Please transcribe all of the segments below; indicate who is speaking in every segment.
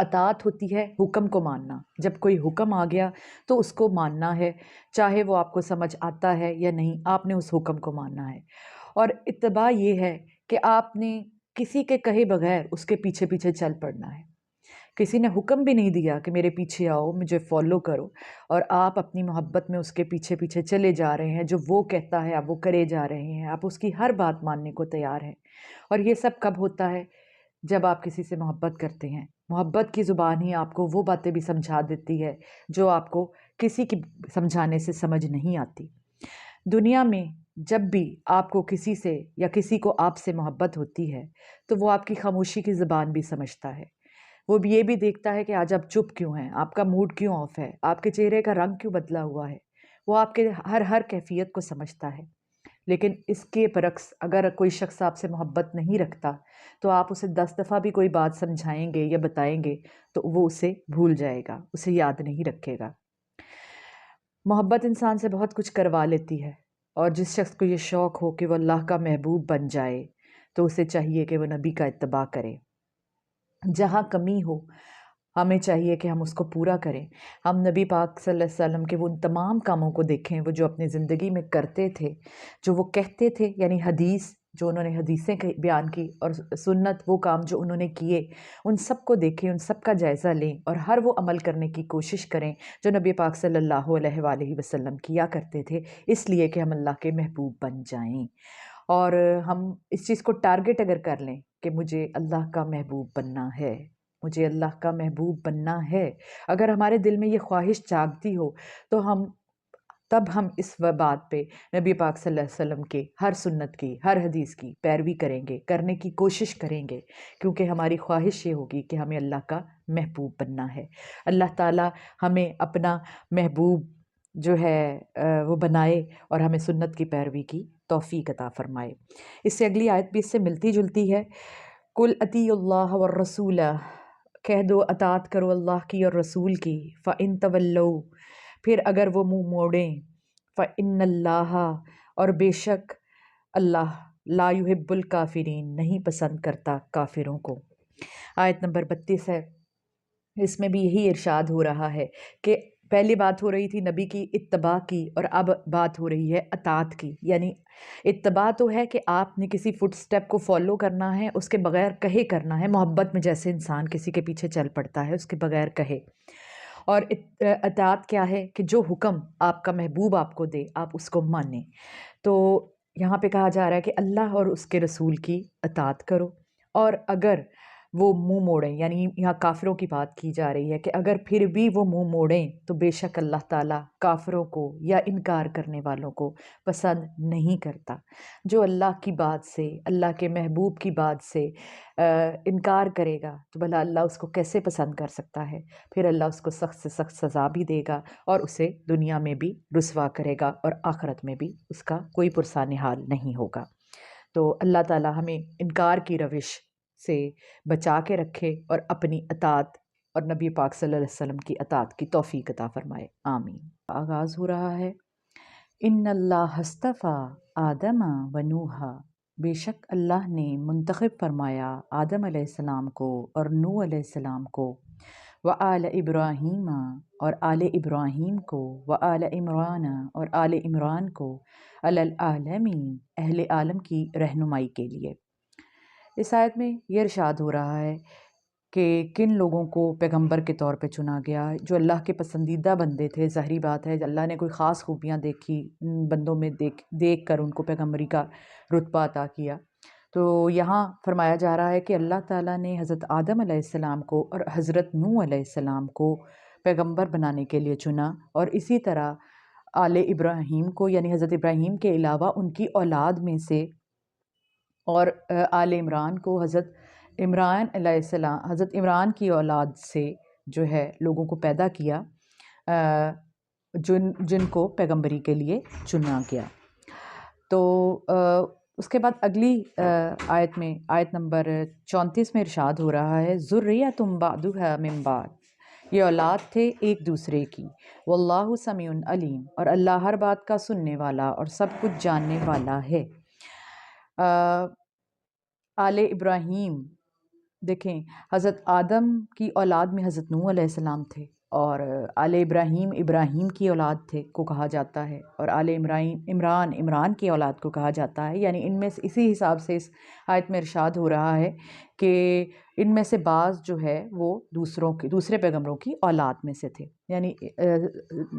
Speaker 1: اطاعت ہوتی ہے حکم کو ماننا، جب کوئی حکم آ گیا تو اس کو ماننا ہے، چاہے وہ آپ کو سمجھ آتا ہے یا نہیں، آپ نے اس حکم کو ماننا ہے۔ اور اتباع یہ ہے کہ آپ نے کسی کے کہے بغیر اس کے پیچھے پیچھے چل پڑنا ہے۔ کسی نے حکم بھی نہیں دیا کہ میرے پیچھے آؤ، مجھے فالو کرو، اور آپ اپنی محبت میں اس کے پیچھے پیچھے چلے جا رہے ہیں، جو وہ کہتا ہے آپ وہ کرے جا رہے ہیں، آپ اس کی ہر بات ماننے کو تیار ہیں۔ اور یہ سب کب ہوتا ہے؟ جب آپ کسی سے محبت کرتے ہیں۔ محبت کی زبان ہی آپ کو وہ باتیں بھی سمجھا دیتی ہے جو آپ کو کسی کی سمجھانے سے سمجھ نہیں آتی۔ دنیا میں جب بھی آپ کو کسی سے یا کسی کو آپ سے محبت ہوتی ہے تو وہ آپ کی خاموشی کی زبان بھی سمجھتا ہے۔ وہ بھی یہ بھی دیکھتا ہے کہ آج آپ چپ کیوں ہیں، آپ کا موڈ کیوں آف ہے، آپ کے چہرے کا رنگ کیوں بدلا ہوا ہے۔ وہ آپ کے ہر کیفیت کو سمجھتا ہے۔ لیکن اس کے برعکس اگر کوئی شخص آپ سے محبت نہیں رکھتا تو آپ اسے 10 دفعہ بھی کوئی بات سمجھائیں گے یا بتائیں گے تو وہ اسے بھول جائے گا، اسے یاد نہیں رکھے گا۔ محبت انسان سے بہت کچھ کروا لیتی ہے، اور جس شخص کو یہ شوق ہو کہ وہ اللہ کا محبوب بن جائے تو اسے چاہیے کہ وہ نبی کا اتباع کرے۔ جہاں کمی ہو ہمیں چاہیے کہ ہم اس کو پورا کریں۔ ہم نبی پاک صلی اللہ علیہ وسلم کے وہ ان تمام کاموں کو دیکھیں، وہ جو اپنی زندگی میں کرتے تھے، جو وہ کہتے تھے، یعنی حدیث جو انہوں نے حدیثیں بیان کی، اور سنت وہ کام جو انہوں نے کیے، ان سب کو دیکھیں، ان سب کا جائزہ لیں اور ہر وہ عمل کرنے کی کوشش کریں جو نبی پاک صلی اللہ علیہ وآلہ وسلم کیا کرتے تھے، اس لیے کہ ہم اللہ کے محبوب بن جائیں۔ اور ہم اس چیز کو ٹارگٹ اگر کر لیں کہ مجھے اللہ کا محبوب بننا ہے، مجھے اللہ کا محبوب بننا ہے، اگر ہمارے دل میں یہ خواہش جاگتی ہو تو تب ہم اس بات پہ نبی پاک صلی اللہ علیہ وسلم کے ہر سنت کی، ہر حدیث کی پیروی کریں گے، کرنے کی کوشش کریں گے، کیونکہ ہماری خواہش یہ ہوگی کہ ہمیں اللہ کا محبوب بننا ہے۔ اللہ تعالیٰ ہمیں اپنا محبوب جو ہے وہ بنائے اور ہمیں سنت کی پیروی کی توفیق عطا فرمائے۔ اس سے اگلی آیت بھی اس سے ملتی جلتی ہے، قُلْ اطیعوا اللہ والرسول، کہہ دو اطاعت کرو اللہ کی اور رسول کی، فَإِن تَوَلَّوْا، پھر اگر وہ منہ موڑیں، فَإِنَّ اللَّهَ، اور بے شک اللہ، لا يحب الکافرین، نہیں پسند کرتا کافروں کو۔ آیت نمبر 32 ہے، اس میں بھی یہی ارشاد ہو رہا ہے کہ پہلی بات ہو رہی تھی نبی کی اتباع کی، اور اب بات ہو رہی ہے اطاعت کی۔ یعنی اتباع تو ہے کہ آپ نے کسی فٹ سٹیپ کو فالو کرنا ہے، اس کے بغیر کہے کرنا ہے، محبت میں جیسے انسان کسی کے پیچھے چل پڑتا ہے اس کے بغیر کہے۔ اور اطاعت کیا ہے کہ جو حکم آپ کا محبوب آپ کو دے آپ اس کو مانیں۔ تو یہاں پہ کہا جا رہا ہے کہ اللہ اور اس کے رسول کی اطاعت کرو، اور اگر وہ منہ موڑیں، یعنی یہاں کافروں کی بات کی جا رہی ہے کہ اگر پھر بھی وہ منہ موڑیں تو بے شک اللہ تعالیٰ کافروں کو یا انکار کرنے والوں کو پسند نہیں کرتا۔ جو اللہ کی بات سے، اللہ کے محبوب کی بات سے انکار کرے گا تو بھلا اللہ اس کو کیسے پسند کر سکتا ہے؟ پھر اللہ اس کو سخت سے سخت سزا بھی دے گا اور اسے دنیا میں بھی رسوا کرے گا اور آخرت میں بھی اس کا کوئی پرسان حال نہیں ہوگا۔ تو اللہ تعالیٰ ہمیں انکار کی روش سے بچا کے رکھے اور اپنی اطاعت اور نبی پاک صلی اللہ علیہ وسلم کی اطاعت کی توفیق عطا فرمائے، آمین۔ آغاز ہو رہا ہے، ان اللہ اصطفیٰ آدم و نوحا، بے شک اللہ نے منتخب فرمایا آدم علیہ السلام کو اور نوح علیہ السلام کو، وآل ابراہیم، اور آل ابراہیم کو، وآل عمران، اور آل عمران کو، علی العالمین، اہل عالم کی رہنمائی کے لیے۔ اس آیت میں یہ ارشاد ہو رہا ہے کہ کن لوگوں کو پیغمبر کے طور پہ چنا گیا، جو اللہ کے پسندیدہ بندے تھے۔ ظاہری بات ہے اللہ نے کوئی خاص خوبیاں دیکھی ان بندوں میں، دیکھ کر ان کو پیغمبری کا رتبہ عطا کیا۔ تو یہاں فرمایا جا رہا ہے کہ اللہ تعالیٰ نے حضرت آدم علیہ السلام کو اور حضرت نوح علیہ السلام کو پیغمبر بنانے کے لیے چنا، اور اسی طرح آل ابراہیم کو، یعنی حضرت ابراہیم کے علاوہ ان کی اولاد میں سے، اور آل عمران کو، حضرت عمران علیہ السلام، حضرت عمران کی اولاد سے جو ہے لوگوں کو پیدا کیا، جن کو پیغمبری کے لیے چنا گیا۔ تو اس کے بعد اگلی آیت میں، آیت نمبر 34 میں ارشاد ہو رہا ہے، ذُرِّيَّةٌ بَعْضُهَا مِن بَعْضٍ، یہ اولاد تھے ایک دوسرے کی، واللہ سمیع علیم، اور اللہ ہر بات کا سننے والا اور سب کچھ جاننے والا ہے۔ آل ابراہیم دیکھیں، حضرت آدم کی اولاد میں حضرت نوح علیہ السلام تھے، اور آل ابراہیم ابراہیم کی اولاد تھے کو کہا جاتا ہے، اور آل عمران کی اولاد کو کہا جاتا ہے. یعنی ان میں سے اسی حساب سے اس آیت میں ارشاد ہو رہا ہے کہ ان میں سے بعض جو ہے وہ دوسرے پیغمبروں کی اولاد میں سے تھے. یعنی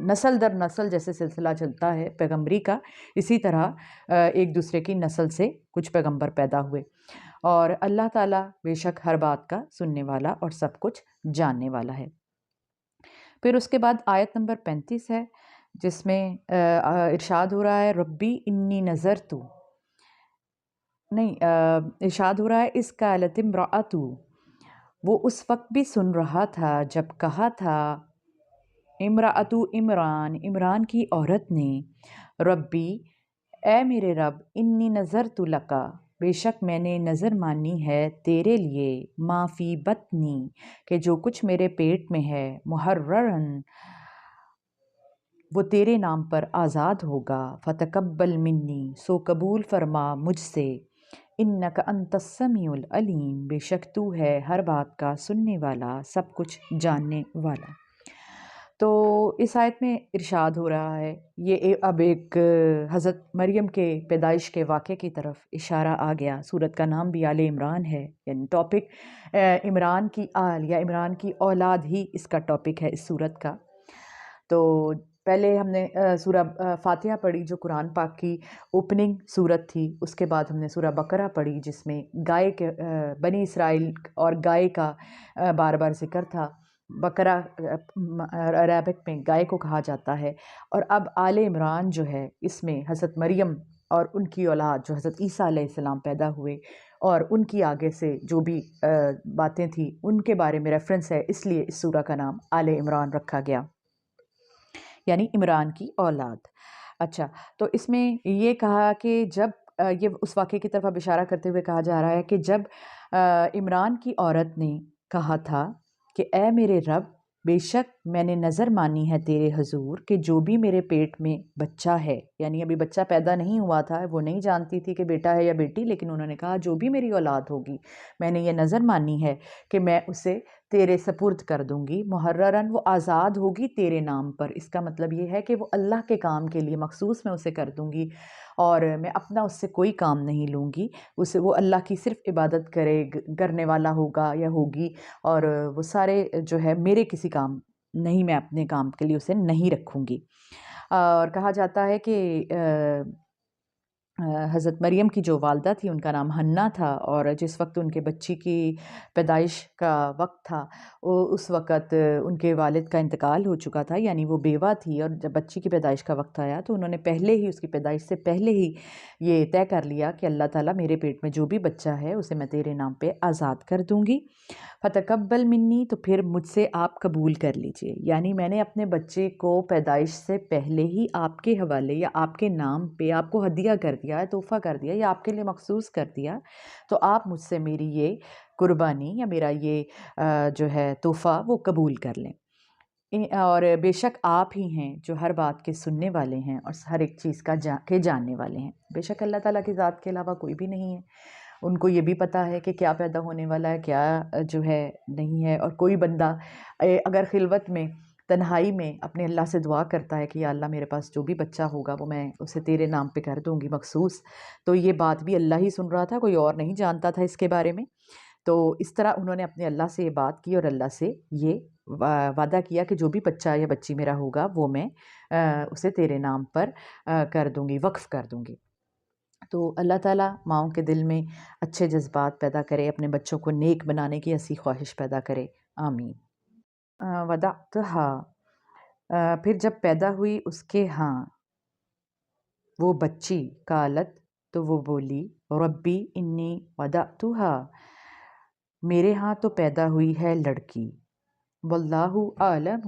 Speaker 1: نسل در نسل جیسے سلسلہ چلتا ہے پیغمبری کا، اسی طرح ایک دوسرے کی نسل سے کچھ پیغمبر پیدا ہوئے. اور اللہ تعالیٰ بے شک ہر بات کا سننے والا اور سب کچھ جاننے والا ہے. پھر اس کے بعد آیت نمبر 35 ہے، جس میں ارشاد ہو رہا ہے ربی انی نظرتو، نہیں، ارشاد ہو رہا ہے اس قالت امرأتو، وہ اس وقت بھی سن رہا تھا جب کہا تھا امرأتو عمران کی عورت نے، ربی اے میرے رب، انی نظرت لکا، بے شک میں نے نظر مانی ہے تیرے لیے، ما فی بطنی، کہ جو کچھ میرے پیٹ میں ہے، محررن، وہ تیرے نام پر آزاد ہوگا، فتقبل منی، سو قبول فرما مجھ سے، انک انت السمیع العلیم، بے شک تو ہے ہر بات کا سننے والا، سب کچھ جاننے والا. تو اس آیت میں ارشاد ہو رہا ہے، یہ اب ایک حضرت مریم کے پیدائش کے واقعے کی طرف اشارہ آ گیا. سورت کا نام بھی آل عمران ہے، یعنی ٹاپک عمران کی آل یا عمران کی اولاد ہی اس کا ٹاپک ہے اس سورت کا. تو پہلے ہم نے سورہ فاتحہ پڑھی جو قرآن پاک کی اوپننگ سورت تھی. اس کے بعد ہم نے سورہ بقرہ پڑھی جس میں گائے کے بنی اسرائیل اور گائے کا بار بار ذکر تھا. بقرہ عربک میں گائے کو کہا جاتا ہے. اور اب آل عمران جو ہے اس میں حضرت مریم اور ان کی اولاد جو حضرت عیسیٰ علیہ السلام پیدا ہوئے، اور ان کی آگے سے جو بھی باتیں تھیں ان کے بارے میں ریفرنس ہے، اس لیے اس سورہ کا نام آل عمران رکھا گیا، یعنی عمران کی اولاد. اچھا، تو اس میں یہ کہا کہ جب یہ اس واقعے کی طرف اب اشارہ کرتے ہوئے کہا جا رہا ہے کہ جب عمران کی عورت نے کہا تھا کہ اے میرے رب، بے شک میں نے نظر مانی ہے تیرے حضور کہ جو بھی میرے پیٹ میں بچہ ہے، یعنی ابھی بچہ پیدا نہیں ہوا تھا، وہ نہیں جانتی تھی کہ بیٹا ہے یا بیٹی، لیکن انہوں نے کہا جو بھی میری اولاد ہوگی میں نے یہ نظر مانی ہے کہ میں اسے تیرے سپرد کر دوں گی، محررن، وہ آزاد ہوگی تیرے نام پر. اس کا مطلب یہ ہے کہ وہ اللہ کے کام کے لیے مخصوص میں اسے کر دوں گی، اور میں اپنا اس سے کوئی کام نہیں لوں گی. وہ اللہ کی صرف عبادت کرنے والا ہوگا یا ہوگی، اور وہ سارے جو ہے میرے کسی کام نہیں، میں اپنے کام کے لیے اسے نہیں رکھوں گی. اور کہا جاتا ہے کہ حضرت مریم کی جو والدہ تھی ان کا نام حنا تھا، اور جس وقت ان کے بچی کی پیدائش کا وقت تھا اس وقت ان کے والد کا انتقال ہو چکا تھا، یعنی وہ بیوہ تھی. اور جب بچی کی پیدائش کا وقت آیا تو انہوں نے پہلے ہی، اس کی پیدائش سے پہلے ہی یہ طے کر لیا کہ اللہ تعالیٰ میرے پیٹ میں جو بھی بچہ ہے اسے میں تیرے نام پہ آزاد کر دوں گی. فتقبل منی، تو پھر مجھ سے آپ قبول کر لیجئے، یعنی میں نے اپنے بچے کو پیدائش سے پہلے ہی آپ کے حوالے یا آپ کے نام پہ آپ کو ہدیہ کر دیا، تحفہ کر دیا، یا آپ کے لیے مخصوص کر دیا. تو آپ مجھ سے میری یہ قربانی یا میرا یہ جو ہے تحفہ وہ قبول کر لیں. اور بے شک آپ ہی ہیں جو ہر بات کے سننے والے ہیں اور ہر ایک چیز کا جاننے والے ہیں. بے شک اللہ تعالیٰ کی ذات کے علاوہ کوئی بھی نہیں ہے، ان کو یہ بھی پتہ ہے کہ کیا پیدا ہونے والا ہے، کیا جو ہے نہیں ہے. اور کوئی بندہ اگر خلوت میں، تنہائی میں اپنے اللہ سے دعا کرتا ہے کہ یا اللہ میرے پاس جو بھی بچہ ہوگا وہ میں اسے تیرے نام پہ کر دوں گی مخصوص، تو یہ بات بھی اللہ ہی سن رہا تھا، کوئی اور نہیں جانتا تھا اس کے بارے میں. تو اس طرح انہوں نے اپنے اللہ سے یہ بات کی اور اللہ سے یہ وعدہ کیا کہ جو بھی بچہ یا بچی میرا ہوگا وہ میں اسے تیرے نام پر کر دوں گی، وقف کر دوں گی. تو اللہ تعالیٰ ماؤں کے دل میں اچھے جذبات پیدا کرے، اپنے بچوں کو نیک بنانے کی ایسی خواہش پیدا کرے، آمین. ودعتہا، پھر جب پیدا ہوئی اس کے ہاں وہ بچی، قالت، تو وہ بولی، ربی انی ودعتہا، میرے ہاں تو پیدا ہوئی ہے لڑکی، واللہ اعلم،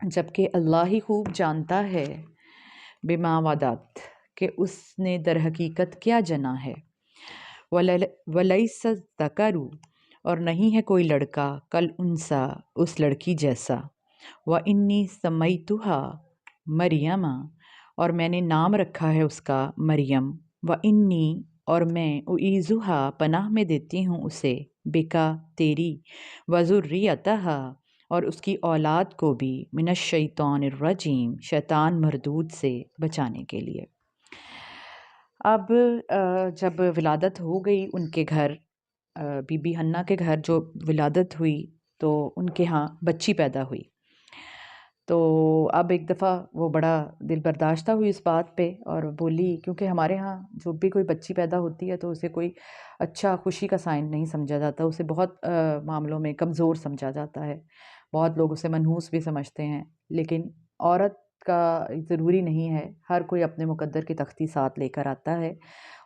Speaker 1: جبکہ اللہ ہی خوب جانتا ہے، بما ودعت، کہ اس نے در حقیقت کیا جنا ہے، وَلَيْسَ الذَّكَرُ، اور نہیں ہے کوئی لڑکا، کالانثیٰ، اس لڑکی جیسا، وَإِنِّي سَمَّيْتُهَا مریم، اور میں نے نام رکھا ہے اس کا مریم، وَإِنِّي، اور میں، أُعِيذُهَا، پناہ میں دیتی ہوں اسے، بکا تیری وذریتہا اور اس کی اولاد کو بھی من الشیطان الرجیم شیطان مردود سے بچانے کے لیے۔ اب جب ولادت ہو گئی ان کے گھر، بی بی حنہ کے گھر جو ولادت ہوئی تو ان کے ہاں بچی پیدا ہوئی۔ تو اب ایک دفعہ وہ بڑا دل برداشتہ ہوئی اس بات پہ اور بولی، کیونکہ ہمارے ہاں جب بھی کوئی بچی پیدا ہوتی ہے تو اسے کوئی اچھا خوشی کا سائن نہیں سمجھا جاتا، اسے بہت معاملوں میں کمزور سمجھا جاتا ہے، بہت لوگ اسے منحوس بھی سمجھتے ہیں، لیکن عورت کا ضروری نہیں ہے، ہر کوئی اپنے مقدر کی تختی ساتھ لے کر آتا ہے۔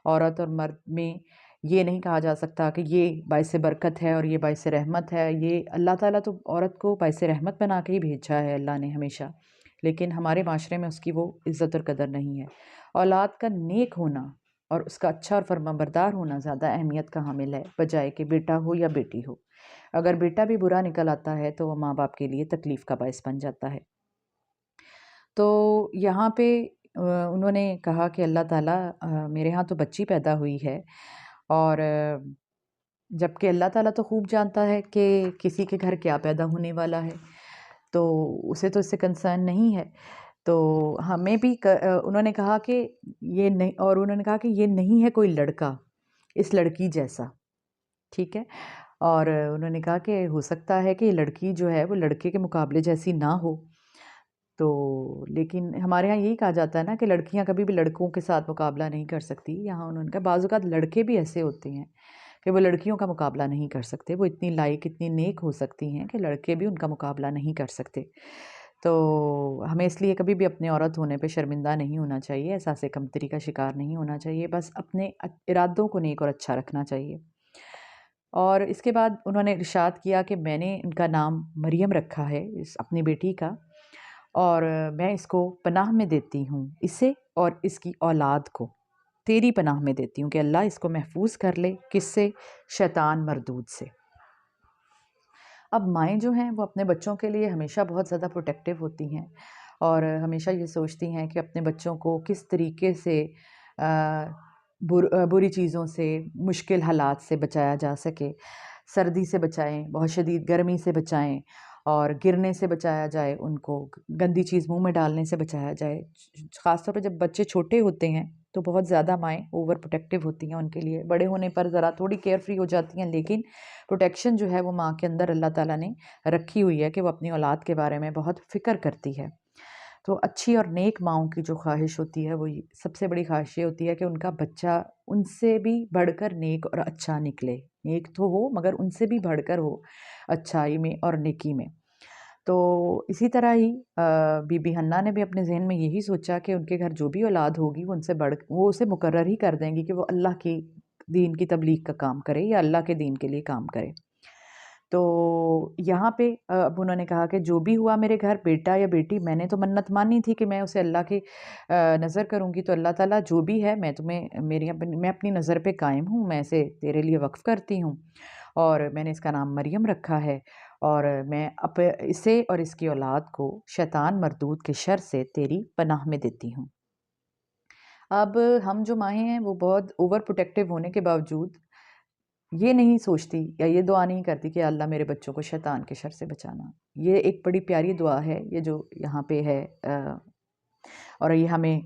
Speaker 1: عورت اور مرد میں یہ نہیں کہا جا سکتا کہ یہ باعث برکت ہے اور یہ باعث رحمت ہے، یہ اللہ تعالیٰ تو عورت کو باعث رحمت بنا کے ہی بھیجا ہے اللہ نے ہمیشہ، لیکن ہمارے معاشرے میں اس کی وہ عزت اور قدر نہیں ہے۔ اولاد کا نیک ہونا اور اس کا اچھا اور فرمانبردار ہونا زیادہ اہمیت کا حامل ہے بجائے کہ بیٹا ہو یا بیٹی ہو۔ اگر بیٹا بھی برا نکل آتا ہے تو وہ ماں باپ کے لیے تکلیف کا باعث بن جاتا ہے۔ تو یہاں پہ انہوں نے کہا کہ اللہ تعالیٰ میرے ہاں تو بچی پیدا ہوئی ہے، اور جب کہ اللہ تعالیٰ تو خوب جانتا ہے کہ کسی کے گھر کیا پیدا ہونے والا ہے، تو اسے تو اس سے کنسرن نہیں ہے، تو ہمیں بھی انہوں نے کہا کہ یہ نہیں، اور انہوں نے کہا کہ یہ نہیں ہے کوئی لڑکا اس لڑکی جیسا، ٹھیک ہے، اور انہوں نے کہا کہ ہو سکتا ہے کہ یہ لڑکی جو ہے وہ لڑکے کے مقابلے جیسی نہ ہو، تو لیکن ہمارے ہاں یہی کہا جاتا ہے نا کہ لڑکیاں کبھی بھی لڑکوں کے ساتھ مقابلہ نہیں کر سکتی۔ یہاں انہوں نے کہا بعض اوقات لڑکے بھی ایسے ہوتے ہیں کہ وہ لڑکیوں کا مقابلہ نہیں کر سکتے، وہ اتنی لائق اتنی نیک ہو سکتی ہیں کہ لڑکے بھی ان کا مقابلہ نہیں کر سکتے۔ تو ہمیں اس لیے کبھی بھی اپنے عورت ہونے پہ شرمندہ نہیں ہونا چاہیے، احساس کمتری کا شکار نہیں ہونا چاہیے، بس اپنے ارادوں کو نیک اور اچھا رکھنا چاہیے۔ اور اس کے بعد انہوں نے ارشاد کیا کہ میں نے ان کا نام مریم رکھا ہے، اپنی بیٹی کا، اور میں اس کو پناہ میں دیتی ہوں، اسے اور اس کی اولاد کو تیری پناہ میں دیتی ہوں کہ اللہ اس کو محفوظ کر لے، کس سے؟ شیطان مردود سے۔ اب مائیں جو ہیں وہ اپنے بچوں کے لیے ہمیشہ بہت زیادہ پروٹیکٹیو ہوتی ہیں اور ہمیشہ یہ سوچتی ہیں کہ اپنے بچوں کو کس طریقے سے بری چیزوں سے، مشکل حالات سے بچایا جا سکے، سردی سے بچائیں، بہت شدید گرمی سے بچائیں، اور گرنے سے بچایا جائے، ان کو گندی چیز منہ میں ڈالنے سے بچایا جائے۔ خاص طور پہ جب بچے چھوٹے ہوتے ہیں تو بہت زیادہ مائیں اوور پروٹیکٹیو ہوتی ہیں ان کے لیے، بڑے ہونے پر ذرا تھوڑی کیئر فری ہو جاتی ہیں، لیکن پروٹیکشن جو ہے وہ ماں کے اندر اللہ تعالیٰ نے رکھی ہوئی ہے کہ وہ اپنی اولاد کے بارے میں بہت فکر کرتی ہے۔ تو اچھی اور نیک ماؤں کی جو خواہش ہوتی ہے وہ سب سے بڑی خواہش یہ ہوتی ہے کہ ان کا بچہ ان سے بھی بڑھ کر نیک اور اچھا نکلے، نیک تو ہو مگر ان سے بھی بڑھ کر ہو اچھائی میں اور نیکی میں۔ تو اسی طرح ہی بی بی حنہ نے بھی اپنے ذہن میں یہی سوچا کہ ان کے گھر جو بھی اولاد ہوگی وہ ان سے وہ اسے مقرر ہی کر دیں گی کہ وہ اللہ کی دین کی تبلیغ کا کام کرے یا اللہ کے دین کے لیے کام کرے۔ تو یہاں پہ اب انہوں نے کہا کہ جو بھی ہوا میرے گھر، بیٹا یا بیٹی، میں نے تو منت مانی تھی کہ میں اسے اللہ کی نظر کروں گی، تو اللہ تعالیٰ جو بھی ہے میں اپنی نظر پہ قائم ہوں، میں اسے تیرے لیے وقف کرتی ہوں، اور میں نے اس کا نام مریم رکھا ہے، اور میں اسے اور اس کی اولاد کو شیطان مردود کے شر سے تیری پناہ میں دیتی ہوں۔ اب ہم جو مائیں ہیں وہ بہت اوور پروٹیکٹیو ہونے کے باوجود یہ نہیں سوچتی یا یہ دعا نہیں کرتی کہ اللہ میرے بچوں کو شیطان کے شر سے بچانا۔ یہ ایک بڑی پیاری دعا ہے، یہ جو یہاں پہ ہے، اور یہ ہمیں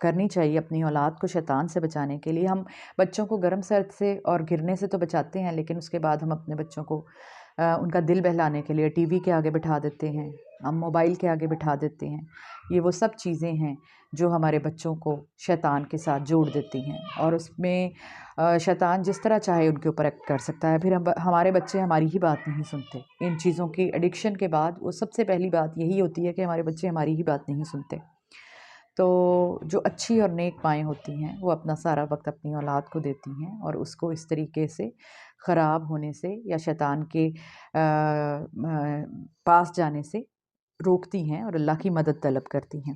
Speaker 1: کرنی چاہیے اپنی اولاد کو شیطان سے بچانے کے لیے۔ ہم بچوں کو گرم سرد سے اور گرنے سے تو بچاتے ہیں، لیکن اس کے بعد ہم اپنے بچوں کو ان کا دل بہلانے کے لیے ٹی وی کے آگے بٹھا دیتے ہیں، ہم موبائل کے آگے بٹھا دیتے ہیں۔ یہ وہ سب چیزیں ہیں جو ہمارے بچوں کو شیطان کے ساتھ جوڑ دیتی ہیں، اور اس میں شیطان جس طرح چاہے ان کے اوپر ایکٹ کر سکتا ہے۔ پھر ہمارے بچے ہماری ہی بات نہیں سنتے۔ ان چیزوں کی ایڈکشن کے بعد وہ سب سے پہلی بات یہی ہوتی ہے کہ ہمارے بچے ہماری ہی بات نہیں سنتے۔ تو جو اچھی اور نیک مائیں ہوتی ہیں وہ اپنا سارا وقت اپنی اولاد کو دیتی ہیں اور اس کو اس طریقے سے خراب ہونے سے یا شیطان کے پاس جانے سے روکتی ہیں اور اللہ کی مدد طلب کرتی ہیں۔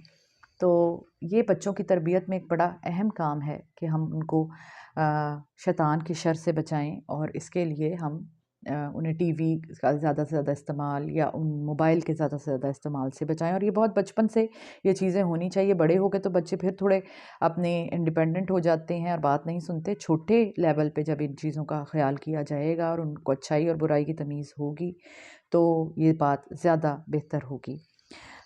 Speaker 1: تو یہ بچوں کی تربیت میں ایک بڑا اہم کام ہے کہ ہم ان کو شیطان کے شر سے بچائیں، اور اس کے لیے ہم انہیں ٹی وی کا زیادہ سے زیادہ استعمال یا ان موبائل کے زیادہ سے زیادہ استعمال سے بچائیں، اور یہ بہت بچپن سے یہ چیزیں ہونی چاہیے۔ بڑے ہو کے تو بچے پھر تھوڑے اپنے انڈیپینڈنٹ ہو جاتے ہیں اور بات نہیں سنتے، چھوٹے لیول پہ جب ان چیزوں کا خیال کیا جائے گا اور ان کو اچھائی اور برائی کی تمیز ہوگی تو یہ بات زیادہ بہتر ہوگی۔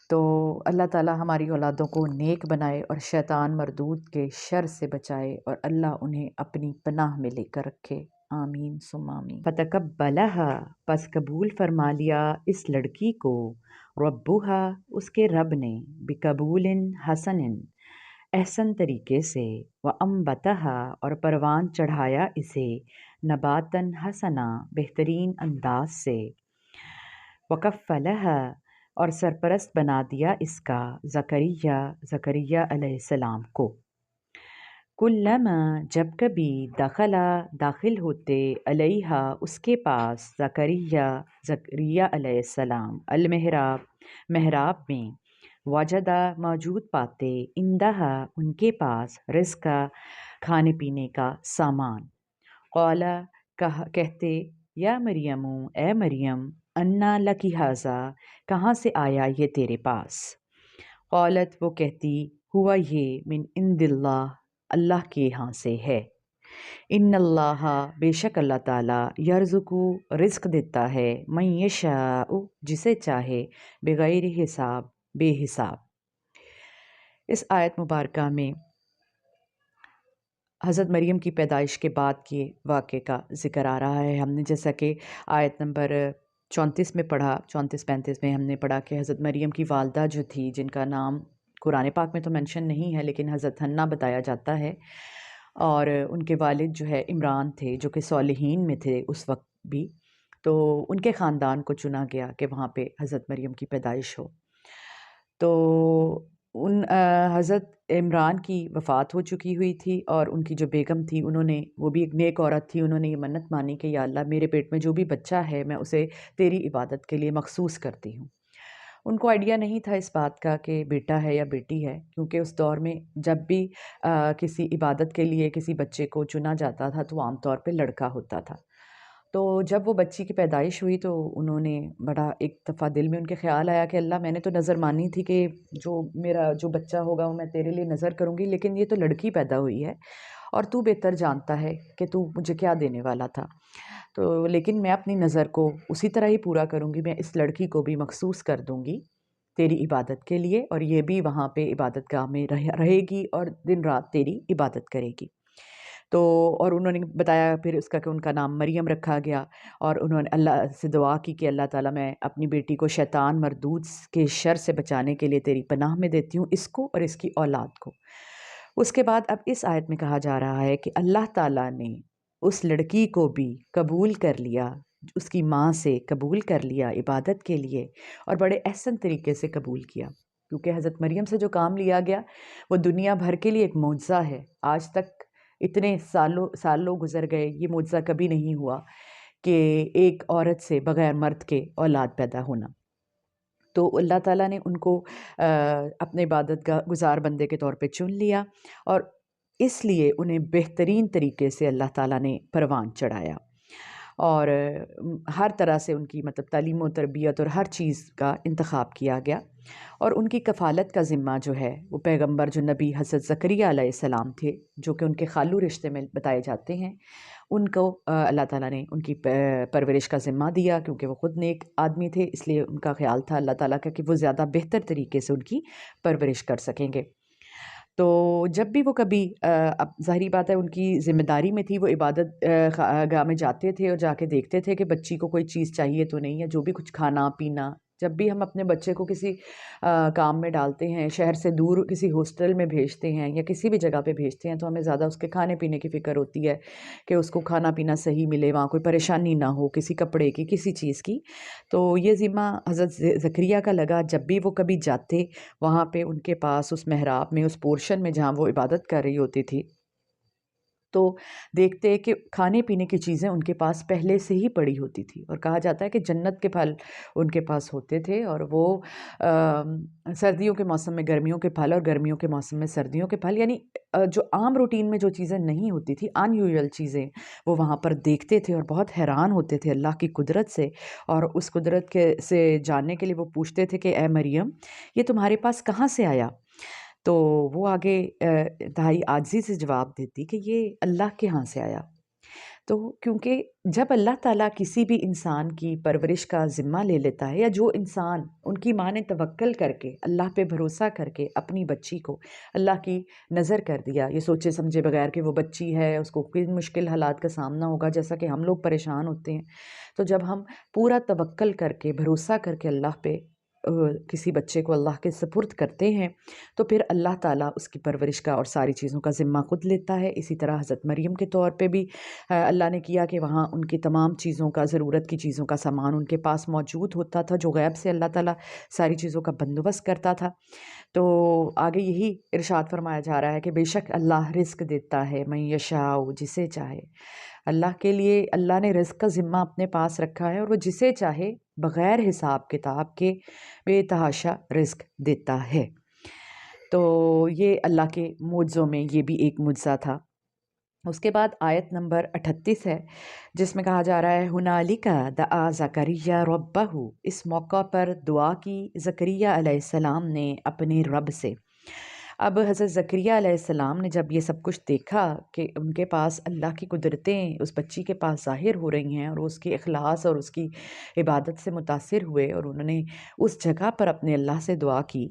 Speaker 1: تو اللہ تعالیٰ ہماری اولادوں کو نیک بنائے اور شیطان مردود کے شر سے بچائے، اور اللہ انہیں اپنی پناہ میں لے کر رکھے، آمین ثم آمین۔ فتقبلها، پس قبول فرما لیا اس لڑکی کو، ربها، اس کے رب نے، بقبول حسن، احسن طریقے سے، وانبتها، اور پروان چڑھایا اسے، نباتن حسنا، بہترین انداز سے، وکفلها، اور سرپرست بنا دیا اس کا، زکریا علیہ السلام کو، کلما، جب کبھی، داخل ہوتے، علیہا، اس کے پاس، زکریا علیہ السلام، المحراب، محراب میں، وجدہ، موجود پاتے، اندہا، ان کے پاس، رزقا، کھانے پینے کا سامان، قولا، کہتے، یا مریم، اے مریم، انا لکی ھذا، کہاں سے آیا یہ تیرے پاس؟ قالت، وہ کہتی، ہوا یہ، من عند اللہ، اللہ کے ہاں سے ہے، ان اللہ، بے شک اللہ تعالیٰ، یرزق، رزق دیتا ہے، من یشاء، جسے چاہے، بغیر حساب، بے حساب۔ اس آیت مبارکہ میں حضرت مریم کی پیدائش کے بعد کے واقعے کا ذکر آ رہا ہے۔ ہم نے جیسا کہ آیت نمبر 34 میں پڑھا، 34-35 میں ہم نے پڑھا کہ حضرت مریم کی والدہ جو تھی، جن کا نام قرآن پاک میں تو مینشن نہیں ہے لیکن حضرت حنہ بتایا جاتا ہے، اور ان کے والد جو ہے عمران تھے، جو کہ صالحین میں تھے اس وقت بھی، تو ان کے خاندان کو چنا گیا کہ وہاں پہ حضرت مریم کی پیدائش ہو۔ تو ان حضرت عمران کی وفات ہو چکی ہوئی تھی، اور ان کی جو بیگم تھی، انہوں نے، وہ بھی ایک نیک عورت تھی، انہوں نے یہ منت مانی کہ یا اللہ، میرے پیٹ میں جو بھی بچہ ہے میں اسے تیری عبادت کے لیے مخصوص کرتی ہوں۔ ان کو آئیڈیا نہیں تھا اس بات کا کہ بیٹا ہے یا بیٹی ہے، کیونکہ اس دور میں جب بھی کسی عبادت کے لیے کسی بچے کو چنا جاتا تھا تو عام طور پہ لڑکا ہوتا تھا۔ تو جب وہ بچی کی پیدائش ہوئی تو انہوں نے بڑا ایک دفعہ دل میں ان کے خیال آیا کہ اللہ، میں نے تو نظر مانی تھی کہ میرا جو بچہ ہوگا وہ میں تیرے لیے نظر کروں گی، لیکن یہ تو لڑکی پیدا ہوئی ہے، اور تو بہتر جانتا ہے کہ تو مجھے کیا دینے والا تھا، تو لیکن میں اپنی نظر کو اسی طرح ہی پورا کروں گی، میں اس لڑکی کو بھی مخصوص کر دوں گی تیری عبادت کے لیے، اور یہ بھی وہاں پہ عبادت گاہ میں رہے گی اور دن رات تیری عبادت کرے گی۔ تو اور انہوں نے بتایا پھر اس کا کہ ان کا نام مریم رکھا گیا، اور انہوں نے اللہ سے دعا کی کہ اللہ تعالیٰ، میں اپنی بیٹی کو شیطان مردود کے شر سے بچانے کے لیے تیری پناہ میں دیتی ہوں، اس کو اور اس کی اولاد کو۔ اس کے بعد اب اس آیت میں کہا جا رہا ہے کہ اللہ تعالیٰ نے اس لڑکی کو بھی قبول کر لیا، اس کی ماں سے قبول کر لیا عبادت کے لیے، اور بڑے احسن طریقے سے قبول کیا، کیونکہ حضرت مریم سے جو کام لیا گیا وہ دنیا بھر کے لیے ایک معجزہ ہے۔ آج تک اتنے سالوں گزر گئے، یہ معجزہ کبھی نہیں ہوا کہ ایک عورت سے بغیر مرد کے اولاد پیدا ہونا۔ تو اللہ تعالیٰ نے ان کو اپنے عبادت گزار بندے کے طور پہ چن لیا، اور اس لیے انہیں بہترین طریقے سے اللہ تعالیٰ نے پروان چڑھایا، اور ہر طرح سے ان کی مطلب تعلیم و تربیت اور ہر چیز کا انتخاب کیا گیا، اور ان کی کفالت کا ذمہ جو ہے وہ پیغمبر جو نبی حضرت زکریا علیہ السلام تھے، جو کہ ان کے خالو رشتے میں بتائے جاتے ہیں، ان کو اللہ تعالیٰ نے ان کی پرورش کا ذمہ دیا، کیونکہ وہ خود نیک آدمی تھے، اس لیے ان کا خیال تھا اللہ تعالیٰ کا کہ وہ زیادہ بہتر طریقے سے ان کی پرورش کر سکیں گے۔ تو جب بھی وہ کبھی اب ظاہری بات ہے ان کی ذمہ داری میں تھی، وہ عبادت گاہ میں جاتے تھے اور جا کے دیکھتے تھے کہ بچی کو کوئی چیز چاہیے تو نہیں ہے، جو بھی کچھ کھانا پینا، جب بھی ہم اپنے بچے کو کسی کام میں ڈالتے ہیں، شہر سے دور کسی ہاسٹل میں بھیجتے ہیں یا کسی بھی جگہ پہ بھیجتے ہیں، تو ہمیں زیادہ اس کے کھانے پینے کی فکر ہوتی ہے کہ اس کو کھانا پینا صحیح ملے، وہاں کوئی پریشانی نہ ہو کسی کپڑے کی، کسی چیز کی۔ تو یہ ذمہ حضرت زکریا کا لگا، جب بھی وہ کبھی جاتے وہاں پہ ان کے پاس اس محراب میں، اس پورشن میں جہاں وہ عبادت کر رہی ہوتی تھی، تو دیکھتے ہیں کہ کھانے پینے کی چیزیں ان کے پاس پہلے سے ہی پڑی ہوتی تھی، اور کہا جاتا ہے کہ جنت کے پھل ان کے پاس ہوتے تھے، اور وہ سردیوں کے موسم میں گرمیوں کے پھل اور گرمیوں کے موسم میں سردیوں کے پھل، یعنی جو عام روٹین میں جو چیزیں نہیں ہوتی تھی، ان یوزول چیزیں وہ وہاں پر دیکھتے تھے اور بہت حیران ہوتے تھے اللہ کی قدرت سے، اور اس قدرت سے جاننے کے لیے وہ پوچھتے تھے کہ اے مریم، یہ تمہارے پاس کہاں سے آیا؟ تو وہ آگے انتہائی عاجزی سے جواب دیتی کہ یہ اللہ کے ہاں سے آیا۔ تو کیونکہ جب اللہ تعالیٰ کسی بھی انسان کی پرورش کا ذمہ لے لیتا ہے، یا جو انسان ان کی ماں نے توکل کر کے اللہ پہ بھروسہ کر کے اپنی بچی کو اللہ کی نظر کر دیا، یہ سوچے سمجھے بغیر کہ وہ بچی ہے، اس کو کن مشکل حالات کا سامنا ہوگا، جیسا کہ ہم لوگ پریشان ہوتے ہیں، تو جب ہم پورا توکل کر کے بھروسہ کر کے اللہ پہ کسی بچے کو اللہ کے سپرد کرتے ہیں، تو پھر اللہ تعالیٰ اس کی پرورش کا اور ساری چیزوں کا ذمہ خود لیتا ہے۔ اسی طرح حضرت مریم کے طور پہ بھی اللہ نے کیا کہ وہاں ان کی تمام چیزوں کا، ضرورت کی چیزوں کا سامان ان کے پاس موجود ہوتا تھا، جو غیب سے اللہ تعالیٰ ساری چیزوں کا بندوبست کرتا تھا۔ تو آگے یہی ارشاد فرمایا جا رہا ہے کہ بے شک اللہ رزق دیتا ہے من یشاء، جسے چاہے۔ اللہ کے لیے اللہ نے رزق کا ذمہ اپنے پاس رکھا ہے، اور وہ جسے چاہے بغیر حساب کتاب کے بے تحاشا رزق دیتا ہے۔ تو یہ اللہ کے معجزوں میں یہ بھی ایک معجزہ تھا۔ اس کے بعد آیت نمبر 38 ہے، جس میں کہا جا رہا ہے ہنالک دعا زکریا ربہ، اس موقع پر دعا کی زکریا علیہ السلام نے اپنے رب سے۔ اب حضرت زکریا علیہ السلام نے جب یہ سب کچھ دیکھا کہ ان کے پاس اللہ کی قدرتیں اس بچی کے پاس ظاہر ہو رہی ہیں، اور اس کے اخلاص اور اس کی عبادت سے متاثر ہوئے، اور انہوں نے اس جگہ پر اپنے اللہ سے دعا کی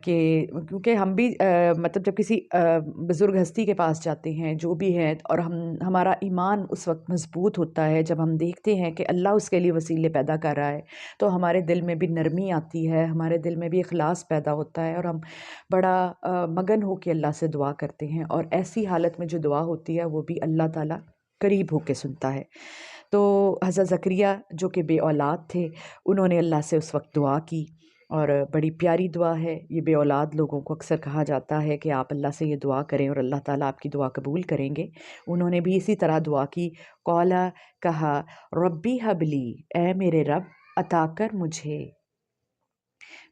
Speaker 1: کہ کیونکہ ہم بھی مطلب جب کسی بزرگ ہستی کے پاس جاتے ہیں جو بھی ہے، اور ہمارا ایمان اس وقت مضبوط ہوتا ہے جب ہم دیکھتے ہیں کہ اللہ اس کے لیے وسیلے پیدا کر رہا ہے، تو ہمارے دل میں بھی نرمی آتی ہے، ہمارے دل میں بھی اخلاص پیدا ہوتا ہے، اور ہم بڑا مگن ہو کے اللہ سے دعا کرتے ہیں، اور ایسی حالت میں جو دعا ہوتی ہے وہ بھی اللہ تعالیٰ قریب ہو کے سنتا ہے۔ تو حضرت زکریا جو کہ بے اولاد تھے، انہوں نے اللہ سے اس وقت دعا کی، اور بڑی پیاری دعا ہے یہ۔ بے اولاد لوگوں کو اکثر کہا جاتا ہے کہ آپ اللہ سے یہ دعا کریں اور اللہ تعالیٰ آپ کی دعا قبول کریں گے۔ انہوں نے بھی اسی طرح دعا کی، قولا، کہا، ربی حبلی، اے میرے رب عطا کر مجھے،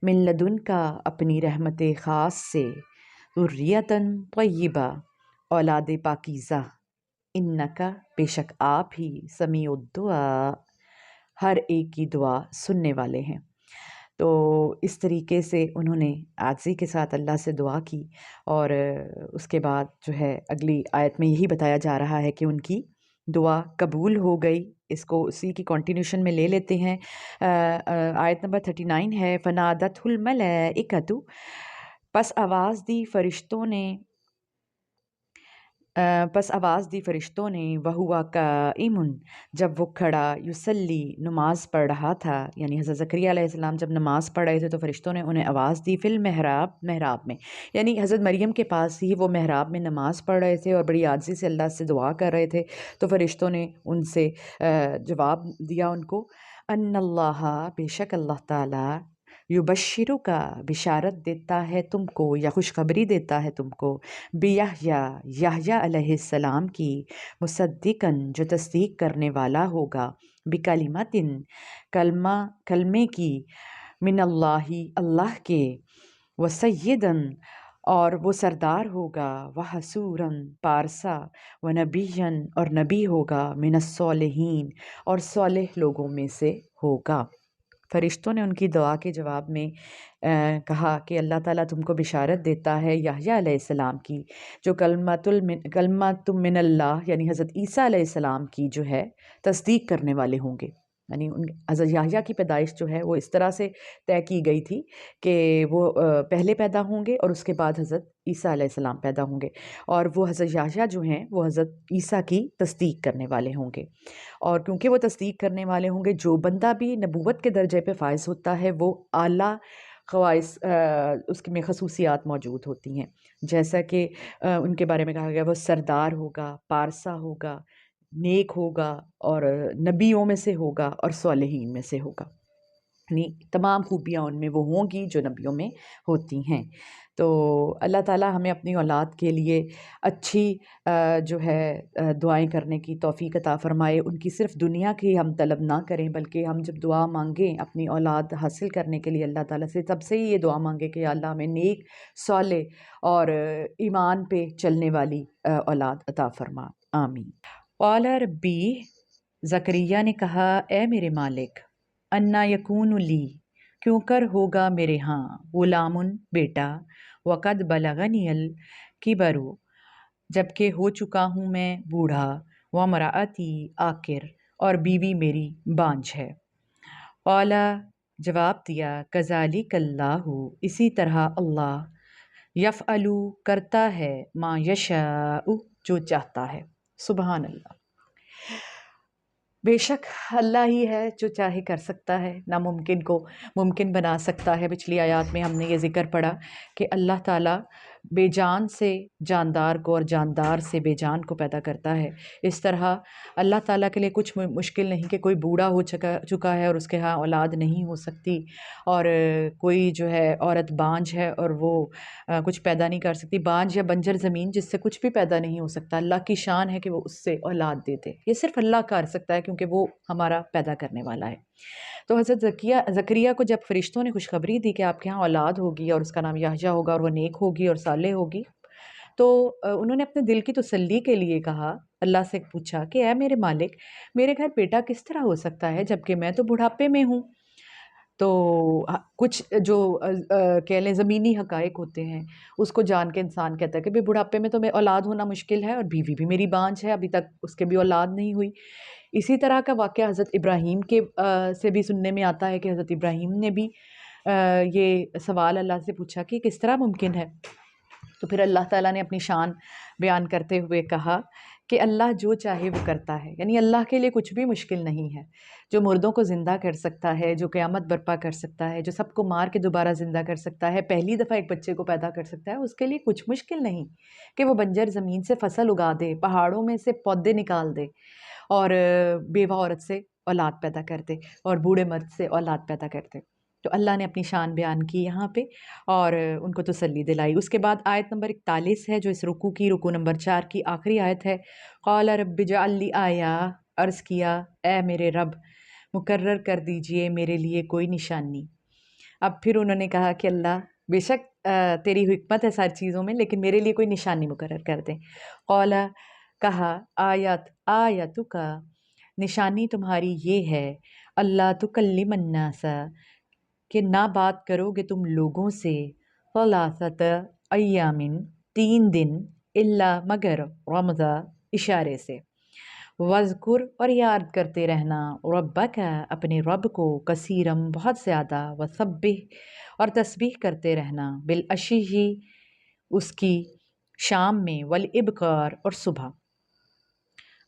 Speaker 1: من لدن کا، اپنی رحمت خاص سے، ذریۃً طیبہ، اولاد پاکیزہ، انکا، بے شک آپ ہی، سمیع الدعا، ہر ایک کی دعا سننے والے ہیں۔ تو اس طریقے سے انہوں نے عاجزی کے ساتھ اللہ سے دعا کی، اور اس کے بعد جو ہے اگلی آیت میں یہی بتایا جا رہا ہے کہ ان کی دعا قبول ہو گئی۔ اس کو اسی کی کنٹینیوشن میں لے لیتے ہیں۔ آیت نمبر 39 ہے، فنادتہ الملائکۃ، پس آواز دی فرشتوں نے، وہوا قائم، جب وہ کھڑا، یصلی، نماز پڑھ رہا تھا، یعنی حضرت زکریا علیہ السلام جب نماز پڑھ رہے تھے تو فرشتوں نے انہیں آواز دی، فی المحراب، محراب میں، یعنی حضرت مریم کے پاس ہی وہ محراب میں نماز پڑھ رہے تھے اور بڑی عاجزی سے اللہ سے دعا کر رہے تھے، تو فرشتوں نے ان سے جواب دیا ان کو، ان اللہ، بے شک اللہ تعالیٰ، یبشرو کا، بشارت دیتا ہے تم کو یا خوشخبری دیتا ہے تم کو، بیحییٰ، یحییٰ علیہ السلام کی، مصدقاً، جو تصدیق کرنے والا ہوگا، بکلمۃ، کلمے کی، من اللہ، اللہ کے، وسیداً، اور وہ سردار ہوگا، وحصوراً، پارسا، ونبیاً، اور نبی ہوگا، من الصالحین، اور صالح لوگوں میں سے ہوگا۔ فرشتوں نے ان کی دعا کے جواب میں کہا کہ اللہ تعالیٰ تم کو بشارت دیتا ہے یحییٰ علیہ السلام کی، جو کلمۃ من اللہ، یعنی حضرت عیسیٰ علیہ السلام کی جو ہے تصدیق کرنے والے ہوں گے۔ یعنی حضرت یحییٰ کی پیدائش جو ہے وہ اس طرح سے طے کی گئی تھی کہ وہ پہلے پیدا ہوں گے اور اس کے بعد حضرت عیسیٰ علیہ السلام پیدا ہوں گے، اور وہ حضرت یحییٰ جو ہیں وہ حضرت عیسیٰ کی تصدیق کرنے والے ہوں گے، اور کیونکہ وہ تصدیق کرنے والے ہوں گے، جو بندہ بھی نبوت کے درجے پہ فائز ہوتا ہے وہ اعلیٰ خواص، اس میں خصوصیات موجود ہوتی ہیں، جیسا کہ ان کے بارے میں کہا گیا وہ سردار ہوگا، پارسا ہوگا، نیک ہوگا، اور نبیوں میں سے ہوگا، اور صالحین میں سے ہوگا، یعنی تمام خوبیاں ان میں وہ ہوں گی جو نبیوں میں ہوتی ہیں۔ تو اللہ تعالیٰ ہمیں اپنی اولاد کے لیے اچھی جو ہے دعائیں کرنے کی توفیق عطا فرمائے. ان کی صرف دنیا کی ہم طلب نہ کریں، بلکہ ہم جب دعا مانگیں اپنی اولاد حاصل کرنے کے لیے اللہ تعالیٰ سے، تب سے ہی یہ دعا مانگے کہ یا اللہ ہمیں نیک، صالح اور ایمان پہ چلنے والی اولاد عطا فرما. آمین. قال ربی، زکریا نے کہا اے میرے مالک، انا یکون لی، کیوں کر ہوگا میرے ہاں، غلام بیٹا، وقد بلغنی الکبر، جب کہ ہو چکا ہوں میں بوڑھا، وامرأتی عاقر، اور بیوی میری بانجھ ہے. قال، جواب دیا، کذالک اللہ، اسی طرح اللہ، یفعل، کرتا ہے، ما یشاء، جو چاہتا ہے. سبحان اللہ. بے شک اللہ ہی ہے جو چاہے کر سکتا ہے، ناممکن کو ممکن بنا سکتا ہے. پچھلی آیات میں ہم نے یہ ذکر پڑھا کہ اللہ تعالیٰ بے جان سے جاندار کو اور جاندار سے بے جان کو پیدا کرتا ہے. اس طرح اللہ تعالیٰ کے لیے کچھ مشکل نہیں کہ کوئی بوڑھا ہو چکا ہے اور اس کے ہاں اولاد نہیں ہو سکتی، اور کوئی جو ہے عورت بانجھ ہے اور وہ کچھ پیدا نہیں کر سکتی. بانجھ یا بنجر زمین جس سے کچھ بھی پیدا نہیں ہو سکتا، اللہ کی شان ہے کہ وہ اس سے اولاد دے دے. یہ صرف اللہ کر سکتا ہے کیونکہ وہ ہمارا پیدا کرنے والا ہے. تو حضرت زکریا کو جب فرشتوں نے خوشخبری دی کہ آپ کے ہاں اولاد ہوگی اور اس کا نام یحییٰ ہوگا اور وہ نیک ہوگی اور صالح ہوگی، تو انہوں نے اپنے دل کی تسلی کے لیے کہا، اللہ سے پوچھا کہ اے میرے مالک، میرے گھر بیٹا کس طرح ہو سکتا ہے جبکہ میں تو بڑھاپے میں ہوں. تو کچھ جو کہہ لیں زمینی حقائق ہوتے ہیں اس کو جان کے انسان کہتا ہے کہ بھئی بڑھاپے میں تو میں اولاد ہونا مشکل ہے، اور بیوی بھی میری بانجھ ہے، ابھی تک اس کے بھی اولاد نہیں ہوئی. اسی طرح کا واقعہ حضرت ابراہیم کے سے بھی سننے میں آتا ہے کہ حضرت ابراہیم نے بھی یہ سوال اللہ سے پوچھا کہ کس طرح ممکن ہے. تو پھر اللہ تعالیٰ نے اپنی شان بیان کرتے ہوئے کہا کہ اللہ جو چاہے وہ کرتا ہے، یعنی اللہ کے لیے کچھ بھی مشکل نہیں ہے. جو مردوں کو زندہ کر سکتا ہے، جو قیامت برپا کر سکتا ہے، جو سب کو مار کے دوبارہ زندہ کر سکتا ہے، پہلی دفعہ ایک بچے کو پیدا کر سکتا ہے، اس کے لیے کچھ مشکل نہیں کہ وہ بنجر زمین سے فصل اگا دے، پہاڑوں میں سے پودے نکال دے، اور بیوہ عورت سے اولاد پیدا کر دے، اور بوڑھے مرد سے اولاد پیدا کر دے. تو اللہ نے اپنی شان بیان کی یہاں پہ اور ان کو تسلی دلائی. اس کے بعد آیت نمبر 41 ہے جو اس رکوع کی، رکوع نمبر 4 کی آخری آیت ہے. قال رب اجعل لی آیا، عرض کیا اے میرے رب مقرر کر دیجئے میرے لیے کوئی نشانی. اب پھر انہوں نے کہا کہ اللہ بے شک تیری حکمت ہے ساری چیزوں میں، لیکن میرے لیے کوئی نشانی مقرر کر دیں. قال، کہا، آیت کا، نشانی تمہاری یہ ہے، اللہ تکلم الناس، کہ نہ بات کرو گے تم لوگوں سے، ثلاثۃ ایام، 3 دن، الا مگر، رمضا، اشارے سے، وذکر، اور یاد کرتے رہنا، ربک، اپنے رب کو، کثیرم، بہت زیادہ، وسبح، اور تسبیح کرتے رہنا، بالعشی، اس کی شام میں، والابکار، اور صبح.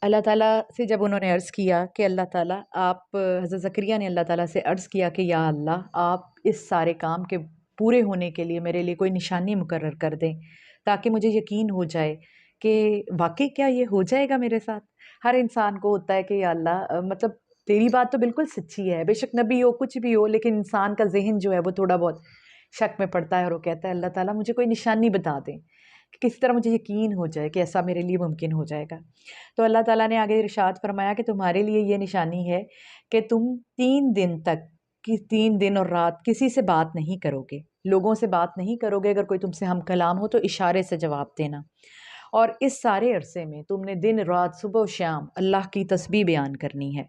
Speaker 1: اللہ تعالیٰ سے جب انہوں نے عرض کیا کہ اللہ تعالیٰ آپ، حضرت زکریا نے اللہ تعالیٰ سے عرض کیا کہ یا اللہ آپ اس سارے کام کے پورے ہونے کے لیے میرے لیے کوئی نشانی مقرر کر دیں تاکہ مجھے یقین ہو جائے کہ واقعی کیا یہ ہو جائے گا میرے ساتھ. ہر انسان کو ہوتا ہے کہ یا اللہ مطلب تیری بات تو بالکل سچی ہے، بے شک نبی ہو کچھ بھی ہو، لیکن انسان کا ذہن جو ہے وہ تھوڑا بہت شک میں پڑتا ہے اور وہ کہتا ہے اللہ تعالیٰ مجھے کوئی نشانی بتا دیں کہ کس طرح مجھے یقین ہو جائے کہ ایسا میرے لیے ممکن ہو جائے گا. تو اللہ تعالیٰ نے آگے ارشاد فرمایا کہ تمہارے لیے یہ نشانی ہے کہ تم 3 دن تک، 3 دن اور رات کسی سے بات نہیں کرو گے، لوگوں سے بات نہیں کرو گے. اگر کوئی تم سے ہم کلام ہو تو اشارے سے جواب دینا، اور اس سارے عرصے میں تم نے دن رات صبح و شام اللہ کی تسبیح بیان کرنی ہے،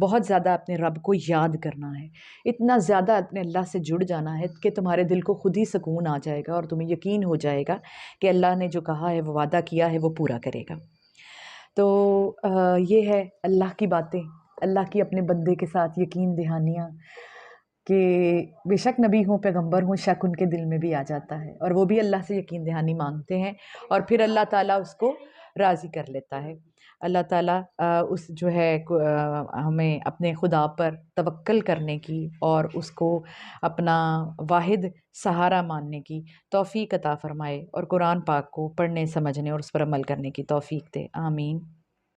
Speaker 1: بہت زیادہ اپنے رب کو یاد کرنا ہے، اتنا زیادہ اپنے اللہ سے جڑ جانا ہے کہ تمہارے دل کو خود ہی سکون آ جائے گا اور تمہیں یقین ہو جائے گا کہ اللہ نے جو کہا ہے، وہ وعدہ کیا ہے، وہ پورا کرے گا. تو یہ ہے اللہ کی باتیں، اللہ کی اپنے بندے کے ساتھ یقین دہانیاں کہ بے شک نبی ہوں، پیغمبر ہوں، شک ان کے دل میں بھی آ جاتا ہے اور وہ بھی اللہ سے یقین دہانی مانگتے ہیں اور پھر اللہ تعالیٰ اس کو راضی کر لیتا ہے. اللہ تعالیٰ اس جو ہے ہمیں اپنے خدا پر توکل کرنے کی اور اس کو اپنا واحد سہارا ماننے کی توفیق عطا فرمائے اور قرآن پاک کو پڑھنے، سمجھنے اور اس پر عمل کرنے کی توفیق دے. آمین.